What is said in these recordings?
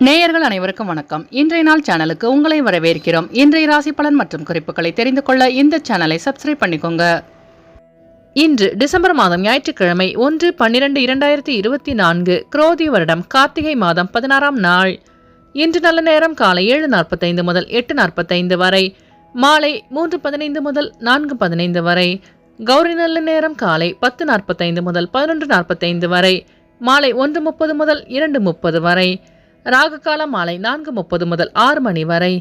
நேயர்கள் அனைவருக்கும் வணக்கம். இன்றைய நாள் சேனலுக்கு உங்களை வரவேற்கிறோம். இன்றைய ராசி பலன் மற்றும் குறிப்புகளை தெரிந்து கொள்ள இந்த சேனலை சப்ஸ்கிரைப் பண்ணிக்கோங்க. இன்று டிசம்பர் மாதம் ஞாயிற்றுக்கிழமை 1/12/2024 குரோதி வருடம் கார்த்திகை மாதம் 16ஆம் நாள். இன்று நல்ல நேரம் காலை 7:45 முதல் 8:45 வரை, மாலை 3:15 முதல் 4:15 வரை. கௌரி நல்ல நேரம் காலை 10:45 முதல் 11:45 வரை, மாலை 1:30 முதல் 2:30 வரை. ராகுகால மாலை 4:30 முதல் 6 மணி வரை.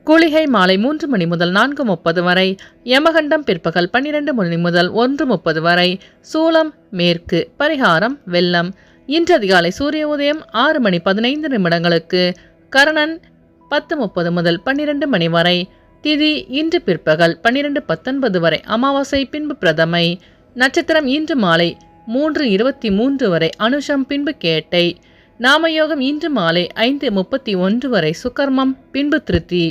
குளிகை மாலை 3 மணி முதல் 4:30 வரை. யமகண்டம் பிற்பகல் 12 மணி முதல் 1:30 வரை. சூலம் மேற்கு. பரிகாரம் வெள்ளம். இன்று அதிகாலை சூரிய உதயம் 6 மணி 15 நிமிடங்களுக்கு. கரணன் 10:30 முதல் 12 மணி வரை. திதி இன்று பிற்பகல் 12:19 வரை. அமாவாசை பின்பு பிரதமை. நட்சத்திரம் இன்று மாலை 3:23 வரை. அனுஷம் பின்பு கேட்டை. நாமயோகம் இன்று மாலை 5:31 வரை. சுகர்மம் பின்பு திருத்தி.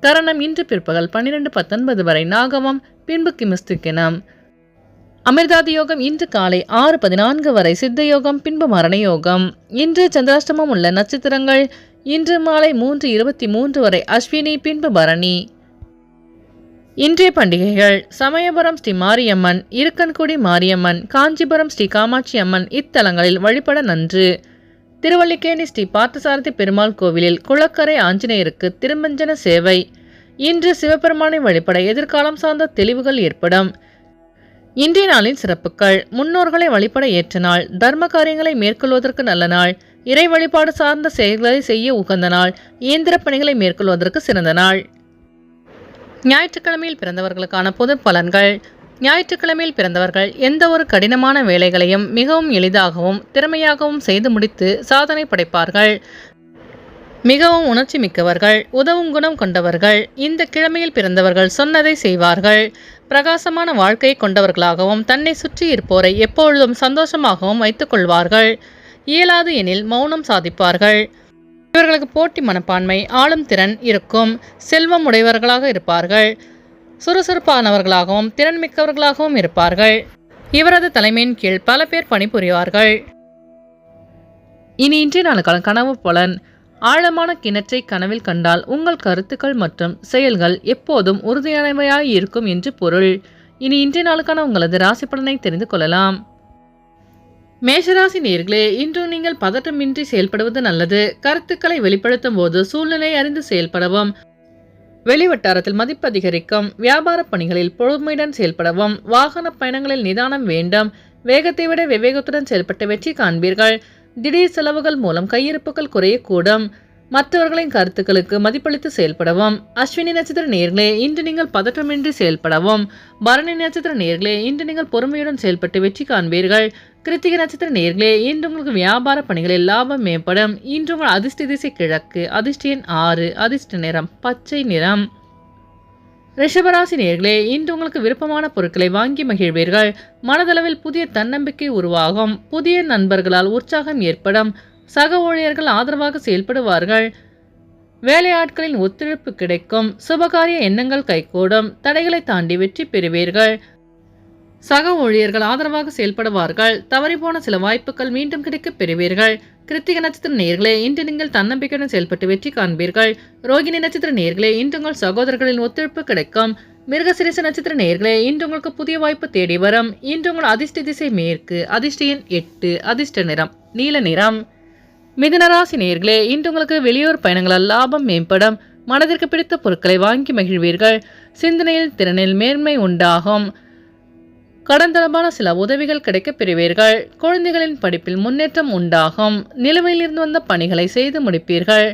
கரணம் இன்று பிற்பகல் 12:19 வரை. நாகமம் பின்பு கிமிஸ்துக்கினம். அமிர்தாதி யோகம் இன்று காலை 6:14 வரை. சித்த யோகம் பின்பு மரண யோகம். இன்று சந்திராஷ்டமம் உள்ள நட்சத்திரங்கள் இன்று மாலை 3:23 வரை. அஸ்வினி பின்பு பரணி. இன்றைய பண்டிகைகள்: சமயபுரம் ஸ்ரீ மாரியம்மன், இருக்கன்குடி மாரியம்மன், காஞ்சிபுரம் ஸ்ரீ காமாட்சி அம்மன் இத்தலங்களில் வழிபட நன்று. திருவல்லிக்கேணி ஸ்ரீ பார்த்தசாரதி பெருமாள் கோவிலில் குளக்கரை ஆஞ்சநேயருக்கு திருமஞ்சன சேவை. இன்று சிவபெருமானை வழிபட எதிர்காலம் சார்ந்த தெளிவுகள் ஏற்படும். இன்றைய நாளின் சிறப்புகள்: முன்னோர்களை வழிபட ஏற்ற நாள், தர்ம காரியங்களை மேற்கொள்வதற்கு நல்ல நாள், இறை வழிபாடு சார்ந்த செயல்களை செய்ய உகந்த நாள், இயந்திர பணிகளை மேற்கொள்வதற்கு சிறந்த நாள். ஞாயிற்றுக்கிழமையில் பிறந்தவர்களுக்கான பொது பலன்கள். ஞாயிற்றுக்கிழமையில் பிறந்தவர்கள் எந்த ஒரு கடினமான வேலைகளையும் மிகவும் எளிதாகவும் திறமையாகவும் செய்து முடித்து சாதனை படைப்பார்கள். மிகவும் உணர்ச்சி மிக்கவர்கள், உதவும் குணம் கொண்டவர்கள். இந்த கிழமையில் பிறந்தவர்கள் சொன்னதை செய்வார்கள். பிரகாசமான வாழ்க்கையை கொண்டவர்களாகவும் தன்னை சுற்றி இருப்போரை எப்பொழுதும் சந்தோஷமாகவும் வைத்துக் கொள்வார்கள். இயலாது எனில் மௌனம் சாதிப்பார்கள். இவர்களுக்கு போட்டி மனப்பான்மை, ஆளும் திறன் இருக்கும். செல்வம் உடையவர்களாக இருப்பார்கள். சுறுசுறுப்பானவர்களாகவும் திறன் மிக்கவர்களாகவும் இருப்பார்கள். இவரது தலைமையின் கீழ் பல பேர் பணிபுரிவார்கள். இனி இன்றைய நாளுக்கான கனவு பலன். ஆழமான கிணற்றை கனவில் கண்டால் உங்கள் கருத்துக்கள் மற்றும் செயல்கள் எப்போதும் உறுதியானவையாய் இருக்கும் என்று பொருள். இனி இன்றைய நாளுக்கான உங்களது ராசி பலனை தெரிந்து கொள்ளலாம். மேஷராசி நேயர்களே, இன்று நீங்கள் பதட்டமின்றி செயல்படுவது நல்லது. கருத்துக்களை வெளிப்படுத்தும் போது சூழ்நிலை அறிந்து செயல்படவும். வெளிவட்டாரத்தில் மதிப்பு அதிகரிக்கும். வியாபார பணிகளில் பொறுமையுடன் செயல்படவும். வாகன பயணங்களில் நிதானம் வேண்டும். வேகத்தை விட விவேகத்துடன் செயல்பட்டு வெற்றி காண்பீர்கள். திடீர் செலவுகள் மூலம் கையிருப்புகள் குறையக்கூடும். மற்றவர்களின் கருத்துக்களுக்கு மதிப்பளித்து செயல்படவும். அஸ்வினி நட்சத்திர நேயர்களே, இன்று நீங்கள் பதற்றமின்றி செயல்படவும். பரணி நட்சத்திர நேயர்களே, இன்று நீங்கள் பொறுமையுடன் செயல்பட்டு வெற்றி காண்பீர்கள். கிருத்திகை நட்சத்திர நேயர்களே, இன்று உங்களுக்கு வியாபார பணிகளில் லாபம் மேம்படும். இன்று உங்கள் அதிர்ஷ்ட திசை கிழக்கு. அதிர்ஷ்ட எண் 6. அதிர்ஷ்ட நிறம் பச்சை நிறம். ரிஷபராசி நேயர்களே, இன்று உங்களுக்கு விருப்பமான பொருட்களை வாங்கி மகிழ்வீர்கள். மனதளவில் புதிய தன்னம்பிக்கை உருவாகும். புதிய நண்பர்களால் உற்சாகம் ஏற்படும். சக ஊழியர்கள் ஆதரவாக செயல்படுவார்கள். வேலையாட்களின் ஒத்துழைப்பு கிடைக்கும். சுபகாரிய எண்ணங்கள் கைகூடும். தடைகளை தாண்டி வெற்றி பெறுவீர்கள். சக ஊழியர்கள் ஆதரவாக செயல்படுவார்கள். தவறிப்போன சில வாய்ப்புகள் மீண்டும் கிடைக்க பெறுவீர்கள். கிருத்திகை நட்சத்திர நேயர்களே, இன்று நீங்கள் தன்னம்பிக்கையுடன் செயல்பட்டு வெற்றி காண்பீர்கள். ரோகிணி நட்சத்திர நேயர்களே, இன்று உங்கள் சகோதரர்களின் ஒத்துழைப்பு கிடைக்கும். மிருகசிரிச நட்சத்திர நேயர்களே, இன்று உங்களுக்கு புதிய வாய்ப்பு தேடி வரும். இன்று உங்கள் அதிர்ஷ்ட திசை மேற்கு. அதிர்ஷ்ட எண் 8. அதிர்ஷ்ட நிறம் நீல நிறம். மிதுனராசி நேயர்களே, இன்று உங்களுக்கு வெளியூர் பயணங்களால் லாபம் மேம்படும். மனதிற்கு பிடித்த பொருட்களை வாங்கி மகிழ்வீர்கள். சிந்தனையில் திறனில் மேன்மை உண்டாகும். கடன் தொடர்பான சில உதவிகள் கிடைக்கப் பெறுவீர்கள். குழந்தைகளின் படிப்பில் முன்னேற்றம் உண்டாகும். நிலுவையில் இருந்து வந்த பணிகளை செய்து முடிப்பீர்கள்.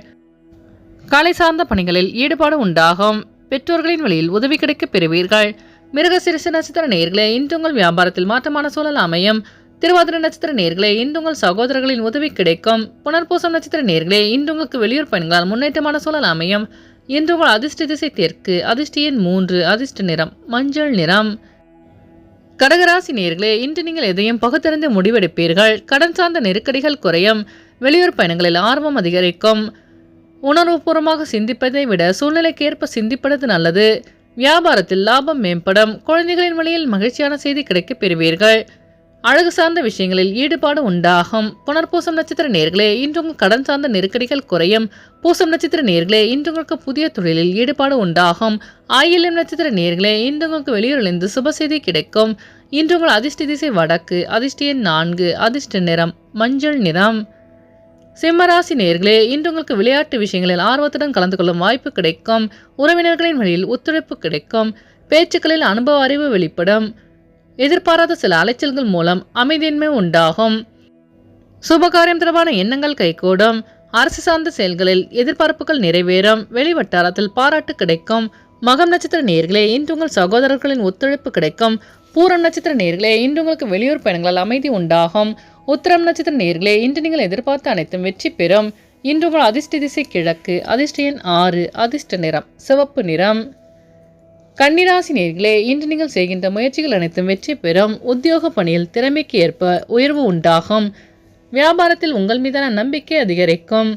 கலை சார்ந்த பணிகளில் ஈடுபாடு உண்டாகும். பெற்றோர்களின் வழியில் உதவி கிடைக்கப் பெறுவீர்கள். மிருகசிரிச நட்சத்திர நேயர்களே, இன்று உங்கள் வியாபாரத்தில் மாற்றமான சூழல் அமையும். திருவாதிரை நட்சத்திர நேயர்களே, இன்று உங்கள் சகோதரர்களின் உதவி கிடைக்கும். புனர்பூசம் நட்சத்திர நேயர்களே, இன்று உங்களுக்கு வெளியூர் பயணங்களால் முன்னேற்றமான சூழல் அமையும். இன்று உங்கள் அதிர்ஷ்ட திசை தெற்கு. அதிர்ஷ்ட எண் 3. அதிர்ஷ்ட நிறம் மஞ்சள் நிறம். கடகராசி நேயர்களே, இன்று நீங்கள் எதையும் பகுத்தறிந்து முடிவெடுப்பீர்கள். கடன் சார்ந்த நெருக்கடிகள் குறையும். வெளியூர் பயணங்களில் ஆர்வம் அதிகரிக்கும். உணர்வுபூர்வமாக சிந்திப்பதை விட சூழ்நிலைக்கேற்ப சிந்திப்பது நல்லது. வியாபாரத்தில் லாபம் மேம்படும். குழந்தைகளின் வழியில் மகிழ்ச்சியான செய்தி கிடைக்கப் பெறுவீர்கள். அழகு சார்ந்த விஷயங்களில் ஈடுபாடு உண்டாகும். புனர்பூசம் நட்சத்திர நேர்களே, இன்று உங்கள் கடன் சார்ந்த நெருக்கடிகள் குறையும். பூசம் நட்சத்திர நேர்களே, இன்று உங்களுக்கு புதிய தொழிலில் ஈடுபாடு உண்டாகும். ஆயில்யம் நட்சத்திர நேர்களே, இன்று உங்களுக்கு வெளியூரிலிருந்து சுப செய்தி கிடைக்கும். இன்று உங்கள் அதிர்ஷ்ட திசை வடக்கு, அதிர்ஷ்ட எண் 4, அதிர்ஷ்ட நிறம் மஞ்சள் நிறம். சிம்மராசி நேர்களே, இன்று உங்களுக்கு விளையாட்டு விஷயங்களில் ஆர்வத்துடன் கலந்து கொள்ளும் வாய்ப்பு கிடைக்கும். உறவினர்களின் வழியில் ஒத்துழைப்பு கிடைக்கும். பேச்சுக்களில் அனுபவ அறிவு வெளிப்படும். எதிர்பாராத சில அலைச்சல்கள் மூலம் அமைதியின்மை உண்டாகும். சுபகாரியம் தொடர்பான எண்ணங்கள் கைகூடும். அரசு சார்ந்த செயல்களில் எதிர்பார்ப்புகள் நிறைவேறும். வெளிவட்டாரத்தில் பாராட்டு கிடைக்கும். மகம் நட்சத்திர நேர்களே, இன்று உங்கள் சகோதரர்களின் ஒத்துழைப்பு கிடைக்கும். பூரம் நட்சத்திர நேர்களே, இன்று உங்களுக்கு வெளியூர் பயணங்களால் அமைதி உண்டாகும். உத்திரம் நட்சத்திர நேர்களே, இன்று நீங்கள் எதிர்பார்த்த அனைத்தும் வெற்றி பெறும். இன்று உங்கள் அதிர்ஷ்ட திசை கிழக்கு, அதிர்ஷ்ட எண் 6, அதிர்ஷ்ட நிறம் சிவப்பு நிறம். கன்னிராசி நேர்களே, இன்று நீங்கள் செய்கின்ற முயற்சிகள் அனைத்தும் வெற்றி பெறும். உத்தியோக பணியில் திறமைக்கு ஏற்ப உயர்வு உண்டாகும். வியாபாரத்தில் உங்கள் மீதான நம்பிக்கை அதிகரிக்கும்.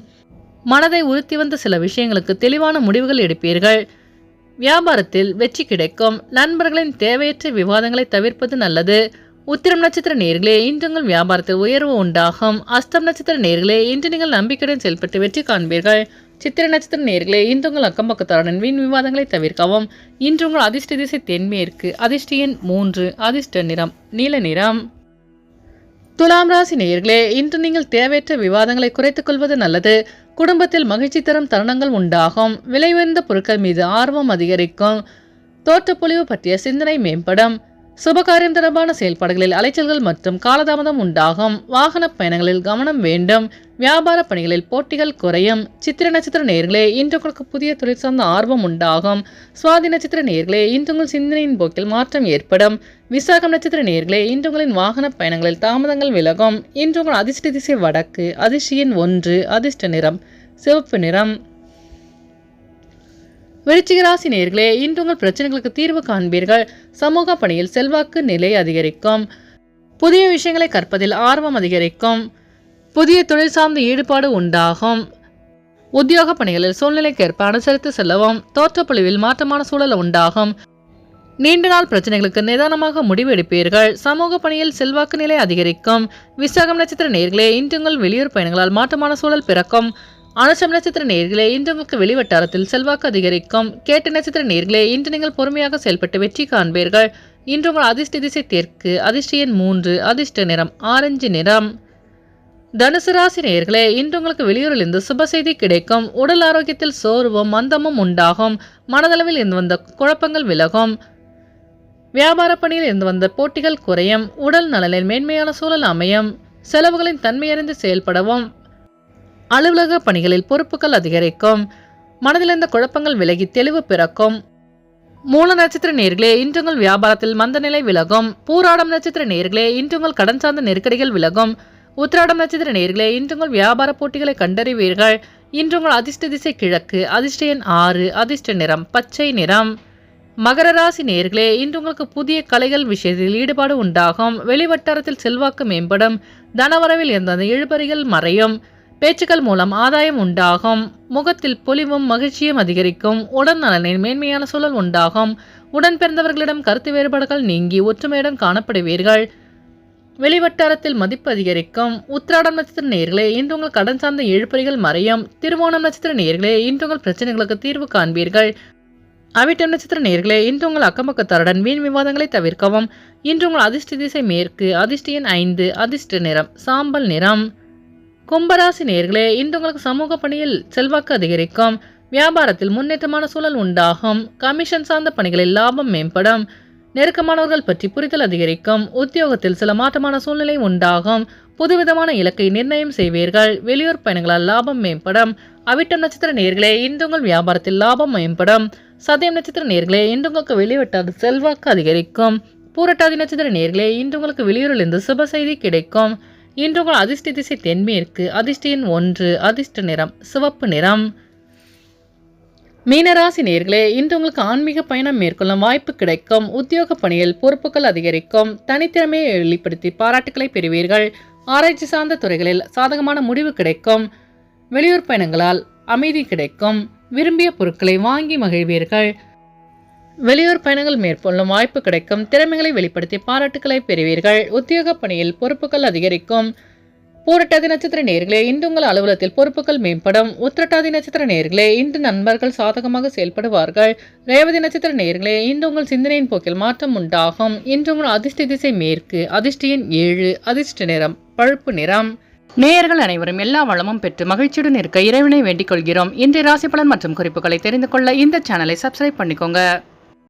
மனதை உறுத்தி வந்த சில விஷயங்களுக்கு தெளிவான முடிவுகள் எடுப்பீர்கள். வியாபாரத்தில் வெற்றி கிடைக்கும். நண்பர்களின் தேவையற்ற விவாதங்களை தவிர்ப்பது நல்லது. உத்திரம் நட்சத்திர நேர்களே, இன்று உங்கள் வியாபாரத்தில் உயர்வு உண்டாகும். அஸ்தம் நட்சத்திர நேர்களே, இன்று நீங்கள் நம்பிக்கையுடன் செயல்பட்டு வெற்றி காண்பீர்கள். சித்திரை நட்சத்திர நேர்களே, இன்று உங்கள் அக்கம் பக்கத்தாருடன் வீண் விவாதங்களை தவிர்க்கவும். இன்று உங்கள் அதிர்ஷ்ட திசை தென்மேற்கு, அதிர்ஷ்ட எண் 3, அதிர்ஷ்ட நிறம் நீல நிறம். துலாம் ராசி நேயர்களே, இன்று நீங்கள் தேவையற்ற விவாதங்களை குறைத்துக் கொள்வது நல்லது. குடும்பத்தில் மகிழ்ச்சி தரும் தருணங்கள் உண்டாகும். விலை உயர்ந்த பொருட்கள் மீது ஆர்வம் அதிகரிக்கும். தோற்றப்பொழிவு பற்றிய சிந்தனை மேம்படும். சுபகாரியம் தொடர்பான செயல்பாடுகளில் அலைச்சல்கள் மற்றும் காலதாமதம் உண்டாகும். வாகன பயணங்களில் கவனம் வேண்டும். வியாபார பணிகளில் போட்டிகள் குறையும். சித்திரை நட்சத்திர நேயர்களே, இன்று உங்களுக்கு புதிய தொழில் சார்ந்த ஆர்வம் உண்டாகும். சுவாதி நட்சத்திர நேயர்களே, இன்று உங்கள் சிந்தனையின் போக்கில் மாற்றம் ஏற்படும். விசாகம் நட்சத்திர நேயர்களே, இன்று உங்களின் வாகன பயணங்களில் தாமதங்கள் விலகும். இன்று உங்கள் அதிர்ஷ்ட திசை வடக்கு, அதிர்ஷ்ட எண் 1, அதிர்ஷ்ட நிறம் சிவப்பு நிறம். விருச்சிக ராசி நேயர்களே, இன்று உங்கள் பிரச்சனைகளுக்கு தீர்வு காண்பீர்கள். சமூக பணியில் செல்வாக்கு நிலை அதிகரிக்கும். புதிய விஷயங்களை கற்பதில் ஆர்வம் அதிகரிக்கும். புதிய தொழில் சார்ந்த ஈடுபாடு உண்டாகும். உத்தியோக பணிகளில் சூழ்நிலைக்கேற்ப அனுசரித்து செல்லவும். தோற்றப்பொழிவில் மாற்றமான சூழல் உண்டாகும். நீண்ட நாள் பிரச்சனைகளுக்கு நிதானமாக முடிவு எடுப்பீர்கள். சமூக பணியில் செல்வாக்கு நிலை அதிகரிக்கும். விசாகம் நட்சத்திர நேயர்களே, இன்று உங்கள் வெளியூர் பயணங்களால் மாற்றமான சூழல் பிறக்கும். அனுஷம் நட்சத்திர நேயர்களே, இன்று உங்களுக்கு வெளிவட்டாரத்தில் செல்வாக்கு அதிகரிக்கும். கேட்ட நட்சத்திர நேயர்களே, இன்று நீங்கள் பொறுமையாக செயல்பட்டு வெற்றி காண்பீர்கள். இன்று உங்கள் அதிர்ஷ்ட திசை தெற்கு, அதிர்ஷ்ட எண் 3, அதிர்ஷ்ட நிறம் ஆரஞ்சு நிறம். தனுசு ராசி நேயர்களே, இன்று உங்களுக்கு வெளியூரிலிருந்து சுப செய்தி கிடைக்கும். உடல் ஆரோக்கியத்தில் சோர்வும் மந்தமும் உண்டாகும். மனதளவில் இருந்து வந்த குழப்பங்கள் விலகும். வியாபார பணியில் இருந்து வந்த போட்டிகள் குறையும். உடல் நலனில் மேன்மையான சூழல் அமையும். செலவுகளின் தன்மையறிந்து செயல்படவும். அலுவலக பணிகளில் பொறுப்புகள் அதிகரிக்கும். மனதில் இருந்த குழப்பங்கள் விலகி தெளிவு பிறக்கும். மூல நட்சத்திர நேயர்களே, இன்று உங்கள் வியாபாரத்தில் மந்த நிலை விலகும். பூராடம் நட்சத்திர நேயர்களே, இன்று உங்கள் கடன் சார்ந்த நெருக்கடிகள் விலகும். உத்திராடம் நட்சத்திர நேயர்களே, இன்று உங்கள் வியாபார போட்டிகளை கண்டறிவீர்கள். இன்று உங்கள் அதிர்ஷ்ட திசை கிழக்கு, அதிர்ஷ்ட எண் 6, அதிர்ஷ்ட நிறம் பச்சை நிறம். மகர ராசி நேயர்களே, இன்று உங்களுக்கு புதிய கலைகள் விஷயத்தில் ஈடுபாடு உண்டாகும். வெளிவட்டாரத்தில் செல்வாக்கு மேம்படும். தனவரவில் இருந்த இழுபறிகள் மறையும். பேச்சுக்கள் மூலம் ஆதாயம் உண்டாகும். முகத்தில் பொலிவும் மகிழ்ச்சியும் அதிகரிக்கும். உடல் நலனில் மேன்மையான சூழல் உண்டாகும். உடன் பிறந்தவர்களிடம் கருத்து வேறுபாடுகள் நீங்கி ஒற்றுமையுடன் காணப்படுவீர்கள். வெளிவட்டாரத்தில் மதிப்பு அதிகரிக்கும். உத்திராடம் நட்சத்திர நேயர்களே, இன்று உங்கள் கடன் சார்ந்த இழுபறிகள் மறையும். திருவோணம் நட்சத்திர நேயர்களே, இன்று உங்கள் பிரச்சனைகளுக்கு தீர்வு காண்பீர்கள். அவிட்டம் நட்சத்திர நேயர்களே, இன்று உங்கள் அக்கம்பக்கத்தாருடன் வீண் விவாதங்களை தவிர்க்கவும். இன்று உங்கள் அதிர்ஷ்ட திசை மேற்கு, அதிர்ஷ்ட எண் 5, அதிர்ஷ்ட நிறம் சாம்பல் நிறம். கும்பராசி நேயர்களே, இன்று உங்களுக்கு சமூக பணியில் செல்வாக்கு அதிகரிக்கும். வியாபாரத்தில் முன்னேற்றமான சூழல் உண்டாகும். கமிஷன் சார்ந்த பணிகளில் லாபம் மேம்படும். நெருக்கமானவர்கள் பற்றி புரிதல் அதிகரிக்கும். உத்தியோகத்தில் சில மாற்றமான சூழ்நிலை உண்டாகும். புதுவிதமான இலக்கை நிர்ணயம் செய்வீர்கள். வெளியூர் பயணங்களால் லாபம் மேம்படும். அவிட்டம் நட்சத்திர நேயர்களே, இன்று உங்கள் வியாபாரத்தில் லாபம் மேம்படும். சதயம் நட்சத்திர நேயர்களே, இன்று உங்களுக்கு வெளிவட்டாத செல்வாக்கு அதிகரிக்கும். பூரட்டாதி நட்சத்திர நேயர்களே, இன்று உங்களுக்கு வெளியூரிலிருந்து சுப செய்தி கிடைக்கும். இன்று உங்கள் அதிர்ஷ்ட திசை தென்மேற்கு, அதிர்ஷ்ட எண் 1, அதிர்ஷ்ட நிறம் சிவப்பு நிறம். மீனராசி நேயர்களே, இன்று உங்களுக்கு ஆன்மீக பயணம் மேற்கொள்ளும் வாய்ப்பு கிடைக்கும். உத்தியோக பணியில் பொறுப்புகள் அதிகரிக்கும். தனித்திறமையை வெளிப்படுத்தி பாராட்டுக்களை பெறுவீர்கள். ஆராய்ச்சி சார்ந்த துறைகளில் சாதகமான முடிவு கிடைக்கும். வெளியூர் பயணங்களால் அமைதி கிடைக்கும். விரும்பிய பொருட்களை வாங்கி மகிழ்வீர்கள். வெளியூர் பயணங்கள் மேற்கொள்ளும் வாய்ப்பு கிடைக்கும். திறமைகளை வெளிப்படுத்தி பாராட்டுக்களை பெறுவீர்கள். உத்தியோக பணியில் பொறுப்புகள் அதிகரிக்கும். பூரட்டாதி நட்சத்திர நேயர்களே, இன்று உங்கள் அலுவலகத்தில் பொறுப்புகள் மேம்படும். உத்திரட்டாதி நட்சத்திர நேயர்களே, இன்று நண்பர்கள் சாதகமாக செயல்படுவார்கள். ரேவதி நட்சத்திர நேயர்களே, இன்று உங்கள் சிந்தனையின் போக்கில் மாற்றம் உண்டாகும். இன்று உங்கள் அதிர்ஷ்ட திசை மேற்கு. அதிர்ஷ்ட எண் 7. அதிர்ஷ்ட நிறம் பழுப்பு நிறம். நேயர்கள் அனைவரும் எல்லா வளமும் பெற்று மகிழ்ச்சியுடன் இருக்க இறைவனை வேண்டிக் கொள்கிறோம். இன்றைய ராசி பலன் மற்றும் குறிப்புகளை தெரிந்து கொள்ள இந்த சேனலை சப்ஸ்கிரைப் பண்ணிக்கோங்க.